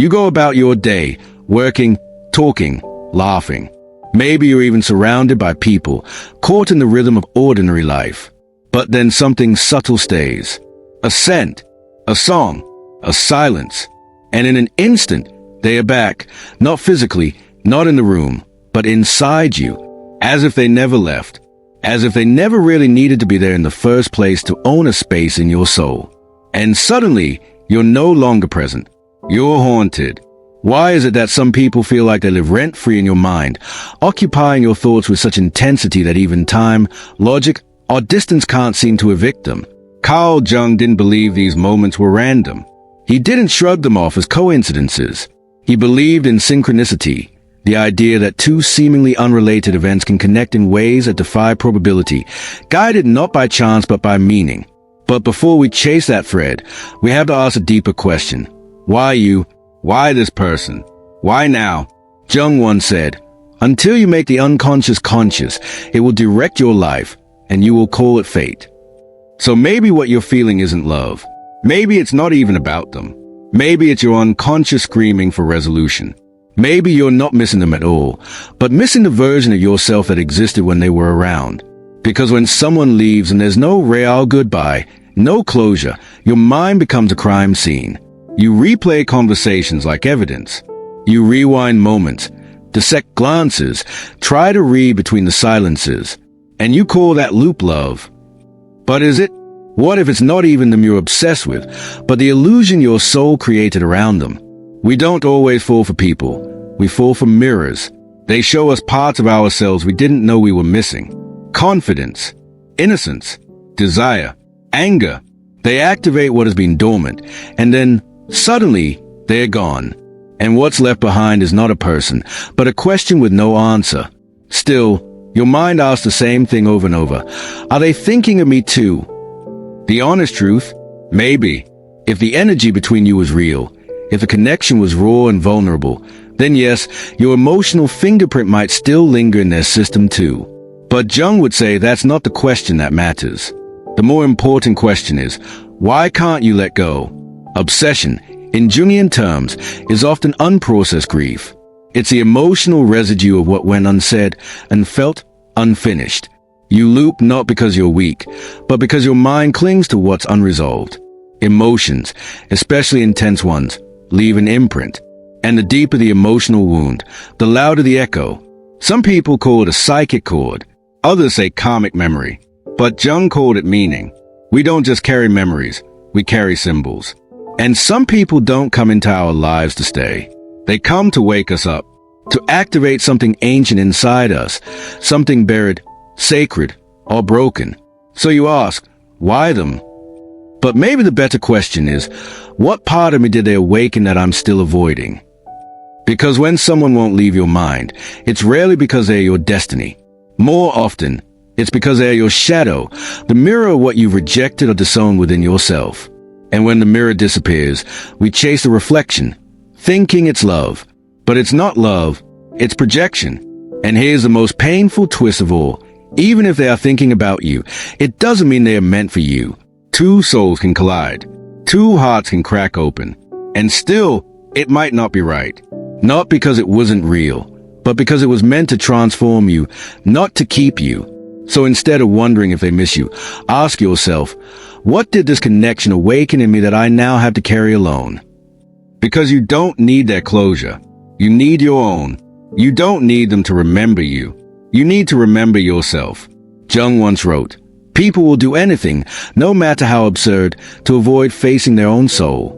You go about your day, working, talking, laughing. Maybe you're even surrounded by people, caught in the rhythm of ordinary life. But then something subtle stays. A scent, a song, a silence. And in an instant, they are back, not physically, not in the room, but inside you, as if they never left, as if they never really needed to be there in the first place to own a space in your soul. And suddenly, you're no longer present. You're haunted. Why is it that some people feel like they live rent-free in your mind, occupying your thoughts with such intensity that even time, logic, or distance can't seem to evict them? Carl Jung didn't believe these moments were random. He didn't shrug them off as coincidences. He believed in synchronicity, the idea that two seemingly unrelated events can connect in ways that defy probability, guided not by chance but by meaning. But before we chase that thread, we have to ask a deeper question. Why you? Why this person? Why now? Jung once said, "Until you make the unconscious conscious, it will direct your life, and you will call it fate." So maybe what you're feeling isn't love. Maybe it's not even about them. Maybe it's your unconscious screaming for resolution. Maybe you're not missing them at all, but missing the version of yourself that existed when they were around. Because when someone leaves and there's no real goodbye, no closure, your mind becomes a crime scene. You replay conversations like evidence. You rewind moments, dissect glances, try to read between the silences, and you call that loop love. But is it? What if it's not even them you're obsessed with, but the illusion your soul created around them? We don't always fall for people. We fall for mirrors. They show us parts of ourselves we didn't know we were missing. Confidence, innocence, desire, anger. They activate what has been dormant, and then, suddenly, they're gone. And what's left behind is not a person, but a question with no answer. Still, your mind asks the same thing over and over. Are they thinking of me too? The honest truth? Maybe. If the energy between you was real, if the connection was raw and vulnerable, then yes, your emotional fingerprint might still linger in their system too. But Jung would say that's not the question that matters. The more important question is, why can't you let go? Obsession, in Jungian terms, is often unprocessed grief. It's the emotional residue of what went unsaid and felt unfinished. You loop not because you're weak, but because your mind clings to what's unresolved. Emotions, especially intense ones, leave an imprint. And the deeper the emotional wound, the louder the echo. Some people call it a psychic chord. Others say karmic memory. But Jung called it meaning. We don't just carry memories, we carry symbols. And some people don't come into our lives to stay. They come to wake us up, to activate something ancient inside us, something buried, sacred, or broken. So you ask, why them? But maybe the better question is, what part of me did they awaken that I'm still avoiding? Because when someone won't leave your mind, it's rarely because they're your destiny. More often, it's because they're your shadow, the mirror of what you've rejected or disowned within yourself. And when the mirror disappears, we chase the reflection, thinking it's love. But it's not love, it's projection. And here's the most painful twist of all. Even if they are thinking about you, it doesn't mean they are meant for you. Two souls can collide. Two hearts can crack open. And still, it might not be right. Not because it wasn't real, but because it was meant to transform you, not to keep you. So instead of wondering if they miss you, ask yourself, what did this connection awaken in me that I now have to carry alone? Because you don't need their closure. You need your own. You don't need them to remember you. You need to remember yourself. Jung once wrote, "People will do anything, no matter how absurd, to avoid facing their own soul."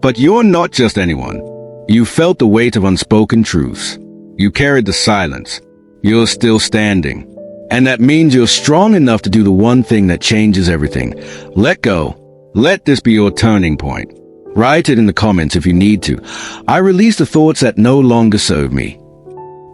But you're not just anyone. You felt the weight of unspoken truths. You carried the silence. You're still standing. And that means you're strong enough to do the one thing that changes everything. Let go. Let this be your turning point. Write it in the comments if you need to. I release the thoughts that no longer serve me.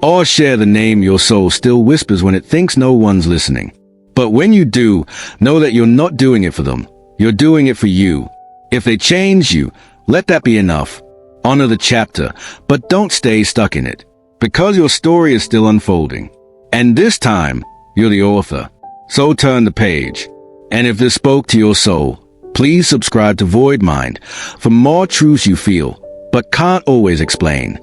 Or share the name your soul still whispers when it thinks no one's listening. But when you do, know that you're not doing it for them. You're doing it for you. If they change you, let that be enough. Honor the chapter, but don't stay stuck in it. Because your story is still unfolding. And this time, you're the author. So turn the page. And if this spoke to your soul, please subscribe to Void Mind for more truths you feel, but can't always explain.